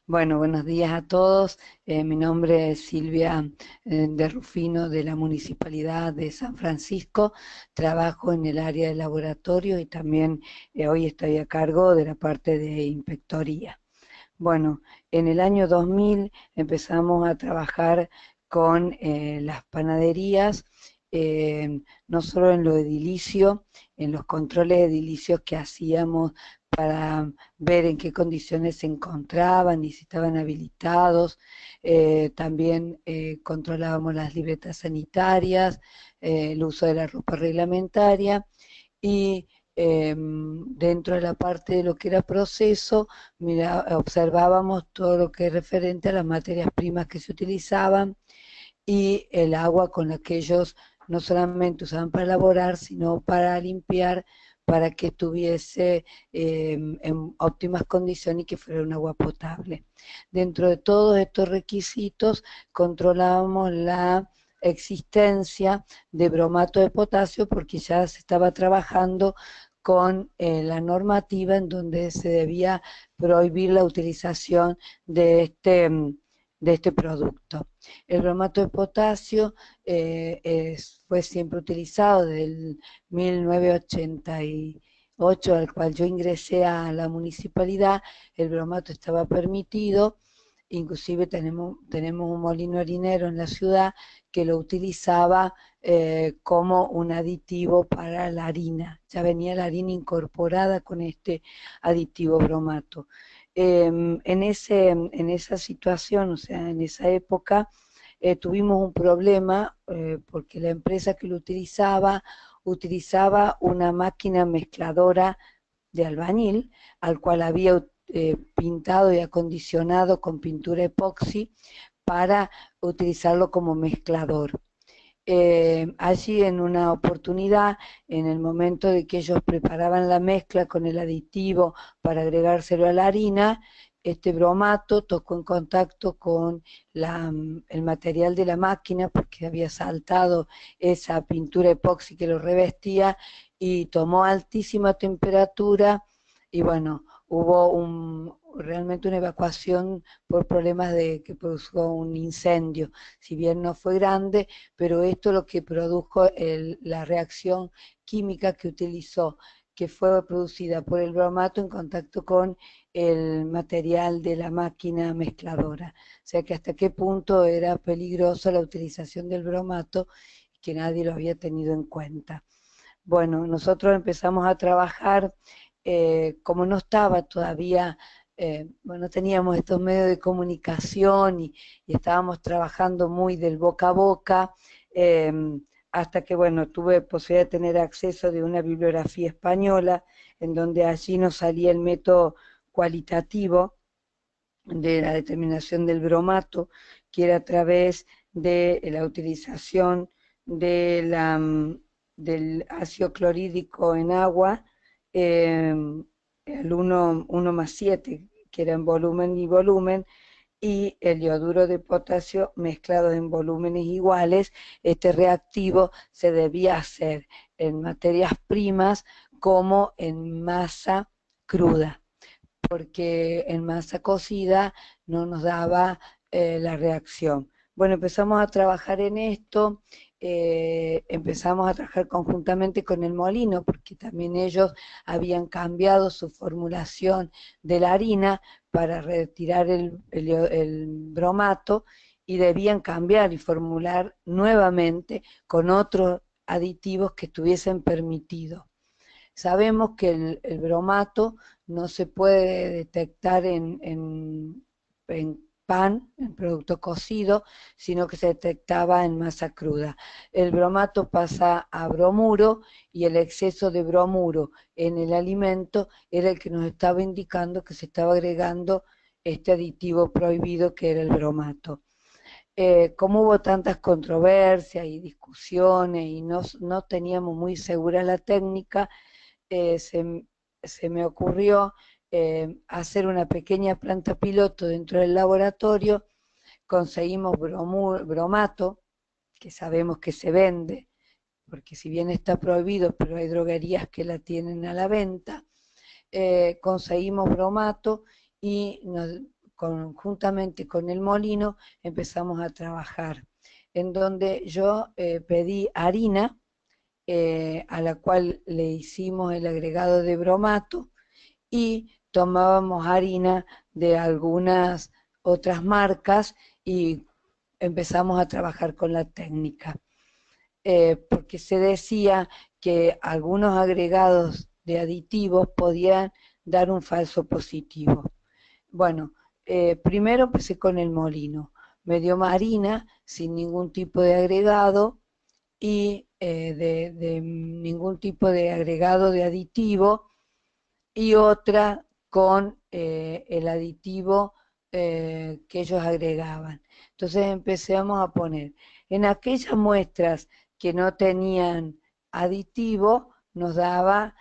Bueno, buenos días a todos. Mi nombre es Silvia de Rufino de la Municipalidad de San Francisco. Trabajo en el área de laboratorio y también hoy estoy a cargo de la parte de inspectoría. Bueno, en el año 2000 empezamos a trabajar con las panaderías, no solo en lo edilicio, en los controles edilicios que hacíamos para ver en qué condiciones se encontraban y si estaban habilitados. También controlábamos las libretas sanitarias, el uso de la ropa reglamentaria y dentro de la parte de lo que era proceso, mira, observábamos todo lo que es referente a las materias primas que se utilizaban y el agua con la que ellos no solamente usaban para elaborar, sino para limpiar, para que estuviese en óptimas condiciones y que fuera un agua potable. Dentro de todos estos requisitos, controlábamos la existencia de bromato de potasio porque ya se estaba trabajando con la normativa en donde se debía prohibir la utilización de este producto. El bromato de potasio fue siempre utilizado desde el 1988, al cual yo ingresé a la municipalidad. El bromato estaba permitido, inclusive tenemos un molino harinero en la ciudad que lo utilizaba como un aditivo para la harina. Ya venía la harina incorporada con este aditivo bromato. En esa situación, o sea, en esa época, tuvimos un problema porque la empresa que lo utilizaba una máquina mezcladora de albañil, al cual había pintado y acondicionado con pintura epoxi para utilizarlo como mezclador. Allí en una oportunidad, en el momento de que ellos preparaban la mezcla con el aditivo para agregárselo a la harina, este bromato tocó en contacto con el material de la máquina porque había saltado esa pintura epoxi que lo revestía y tomó altísima temperatura y bueno, hubo realmente una evacuación por problemas de que produjo un incendio. Si bien no fue grande, pero esto lo que produjo la reacción química que utilizó, que fue producida por el bromato en contacto con el material de la máquina mezcladora. O sea que hasta qué punto era peligrosa la utilización del bromato y que nadie lo había tenido en cuenta. Bueno, nosotros empezamos a trabajar, como no estaba todavía, bueno, teníamos estos medios de comunicación y estábamos trabajando muy del boca a boca, eh, hasta que, bueno, tuve posibilidad de tener acceso de una bibliografía española, en donde allí nos salía el método cualitativo de la determinación del bromato, que era a través de la utilización de del ácido clorhídrico en agua, el 1,7, que era en volumen y volumen, y el yoduro de potasio mezclados en volúmenes iguales. Este reactivo se debía hacer en materias primas como en masa cruda, porque en masa cocida no nos daba la reacción. Bueno, empezamos a trabajar en esto, empezamos a trabajar conjuntamente con el molino, porque también ellos habían cambiado su formulación de la harina para retirar el bromato y debían cambiar y formular nuevamente con otros aditivos que estuviesen permitidos. Sabemos que el bromato no se puede detectar en pan, en producto cocido, sino que se detectaba en masa cruda. El bromato pasa a bromuro y el exceso de bromuro en el alimento era el que nos estaba indicando que se estaba agregando este aditivo prohibido que era el bromato. Como hubo tantas controversias y discusiones y no teníamos muy segura la técnica, eh, se, se me ocurrió hacer una pequeña planta piloto dentro del laboratorio. Conseguimos bromato, que sabemos que se vende, porque si bien está prohibido, pero hay droguerías que la tienen a la venta. Conseguimos bromato y conjuntamente con el molino empezamos a trabajar, en donde yo pedí harina, a la cual le hicimos el agregado de bromato, y tomábamos harina de algunas otras marcas y empezamos a trabajar con la técnica, porque se decía que algunos agregados de aditivos podían dar un falso positivo. Bueno, primero empecé con el molino, me dio harina sin ningún tipo de agregado y de ningún tipo de agregado de aditivo, y otra con el aditivo que ellos agregaban. Entonces empezamos a poner, en aquellas muestras que no tenían aditivo, nos daba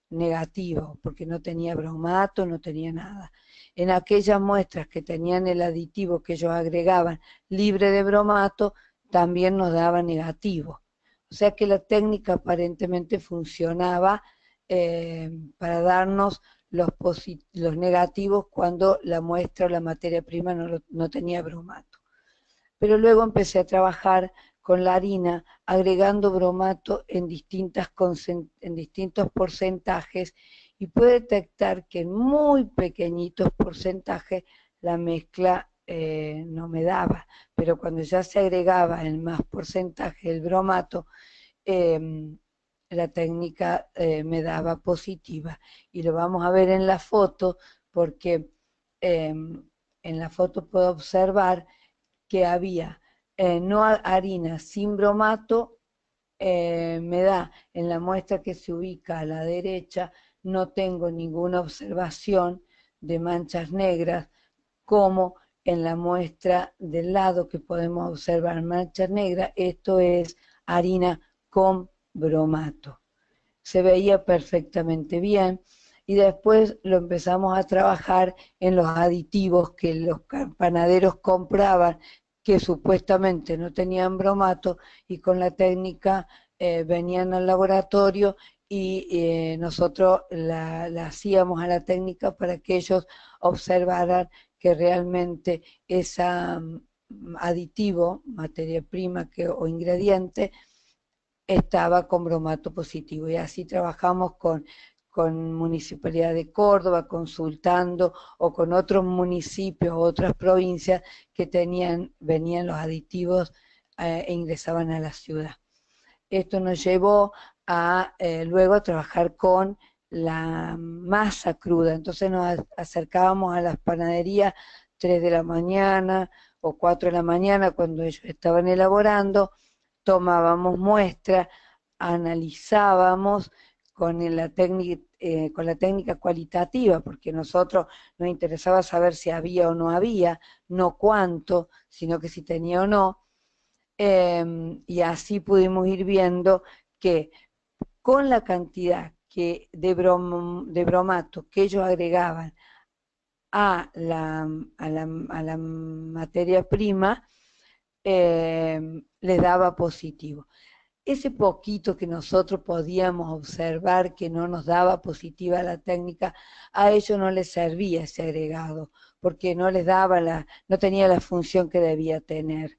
negativo, porque no tenía bromato, no tenía nada. En aquellas muestras que tenían el aditivo que ellos agregaban libre de bromato, también nos daba negativo. O sea que la técnica aparentemente funcionaba para darnos los negativos cuando la muestra o la materia prima no tenía bromato. Pero luego empecé a trabajar con la harina, agregando bromato en distintos porcentajes, y pude detectar que en muy pequeñitos porcentajes la mezcla no me daba, pero cuando ya se agregaba en más porcentaje el bromato, eh, la técnica me daba positiva. Y lo vamos a ver en la foto, porque en la foto puedo observar que había no harina sin bromato, me da en la muestra que se ubica a la derecha, no tengo ninguna observación de manchas negras, como en la muestra del lado que podemos observar manchas negras. Esto es harina con bromato. Se veía perfectamente bien, y después lo empezamos a trabajar en los aditivos que los panaderos compraban, que supuestamente no tenían bromato, y con la técnica venían al laboratorio y nosotros la hacíamos a la técnica para que ellos observaran que realmente ese aditivo, materia prima o ingrediente, estaba con bromato positivo. Y así trabajamos con Municipalidad de Córdoba, consultando, o con otros municipios, otras provincias que venían los aditivos e ingresaban a la ciudad. Esto nos llevó a luego a trabajar con la masa cruda. Entonces nos acercábamos a las panaderías 3 de la mañana o 4 de la mañana cuando ellos estaban elaborando, tomábamos muestras, analizábamos con la técnica cualitativa, porque a nosotros nos interesaba saber si había o no había, no cuánto, sino que si tenía o no, y así pudimos ir viendo que con la cantidad de bromato que ellos agregaban a la materia prima, les daba positivo. Ese poquito que nosotros podíamos observar que no nos daba positiva la técnica, a ellos no les servía ese agregado, porque no les daba no tenía la función que debía tener.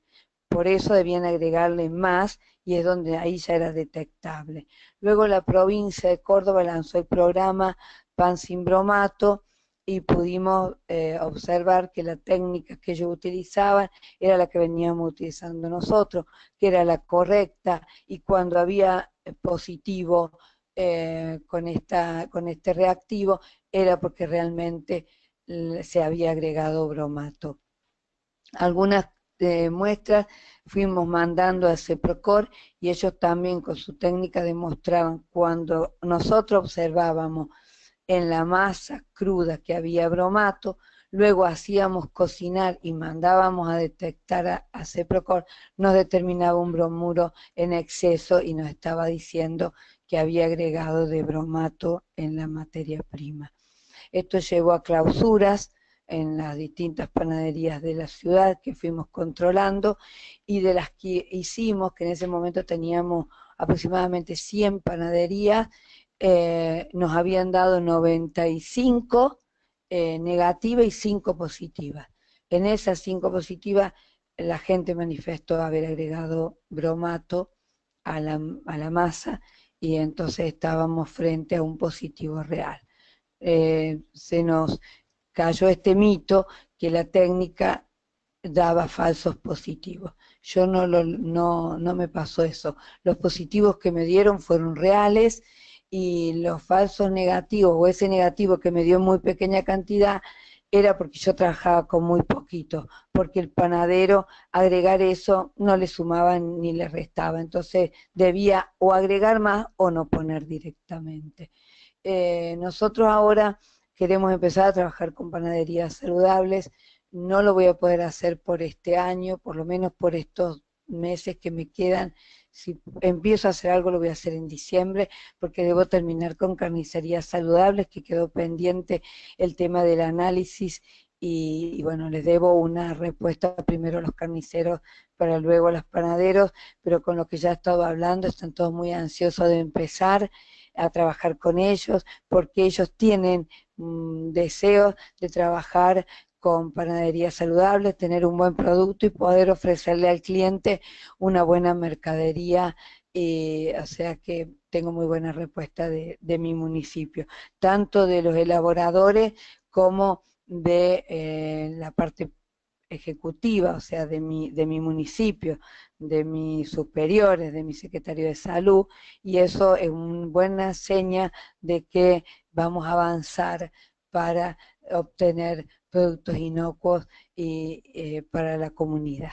Por eso debían agregarle más, y es donde ahí ya era detectable. Luego la provincia de Córdoba lanzó el programa Pan sin bromato, y pudimos observar que la técnica que ellos utilizaban era la que veníamos utilizando nosotros, que era la correcta, y cuando había positivo con este reactivo, era porque realmente se había agregado bromato. Algunas muestras fuimos mandando a CEPROCOR, y ellos también con su técnica demostraban, cuando nosotros observábamos en la masa cruda que había bromato, luego hacíamos cocinar y mandábamos a detectar a CEPROCOR, nos determinaba un bromuro en exceso y nos estaba diciendo que había agregado de bromato en la materia prima. Esto llevó a clausuras en las distintas panaderías de la ciudad que fuimos controlando, y de las que hicimos, que en ese momento teníamos aproximadamente 100 panaderías, nos habían dado 95 negativas y 5 positivas. En esas 5 positivas la gente manifestó haber agregado bromato a la masa y entonces estábamos frente a un positivo real. Se nos cayó este mito que la técnica daba falsos positivos. Yo no me pasó eso. Los positivos que me dieron fueron reales y los falsos negativos o ese negativo que me dio en muy pequeña cantidad era porque yo trabajaba con muy poquito, porque el panadero agregar eso no le sumaba ni le restaba, entonces debía o agregar más o no poner directamente. Nosotros ahora queremos empezar a trabajar con panaderías saludables. No lo voy a poder hacer por este año, por lo menos por estos meses que me quedan. Si empiezo a hacer algo, lo voy a hacer en diciembre, porque debo terminar con carnicerías saludables, que quedó pendiente el tema del análisis. Y bueno, les debo una respuesta primero a los carniceros para luego a los panaderos, pero con lo que ya he estado hablando, están todos muy ansiosos de empezar a trabajar con ellos, porque ellos tienen deseos de trabajar con panaderías saludables, tener un buen producto y poder ofrecerle al cliente una buena mercadería. O sea que tengo muy buena respuesta de mi municipio, tanto de los elaboradores como de la parte ejecutiva, o sea, de mi municipio, de mis superiores, de mi secretario de salud, y eso es una buena seña de que vamos a avanzar para obtener productos inocuos y para la comunidad.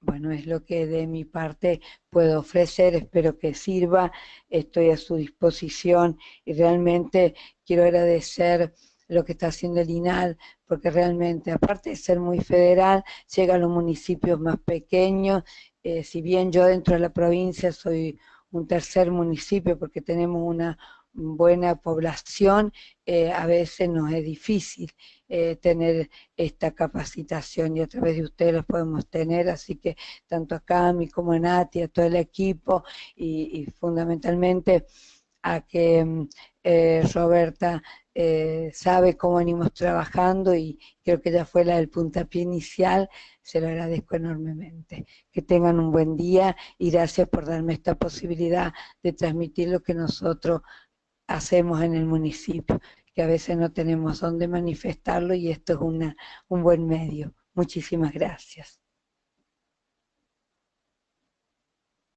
Bueno, es lo que de mi parte puedo ofrecer, espero que sirva, estoy a su disposición y realmente quiero agradecer lo que está haciendo el INAL, porque realmente, aparte de ser muy federal, llega a los municipios más pequeños, si bien yo dentro de la provincia soy un tercer municipio porque tenemos una buena población, a veces nos es difícil tener esta capacitación y a través de ustedes los podemos tener, así que tanto a Cami como a Nati, a todo el equipo y fundamentalmente a que Roberta sabe cómo venimos trabajando y creo que ya fue la del puntapié inicial, se lo agradezco enormemente. Que tengan un buen día y gracias por darme esta posibilidad de transmitir lo que nosotros hacemos en el municipio, que a veces no tenemos dónde manifestarlo y esto es un buen medio. Muchísimas gracias.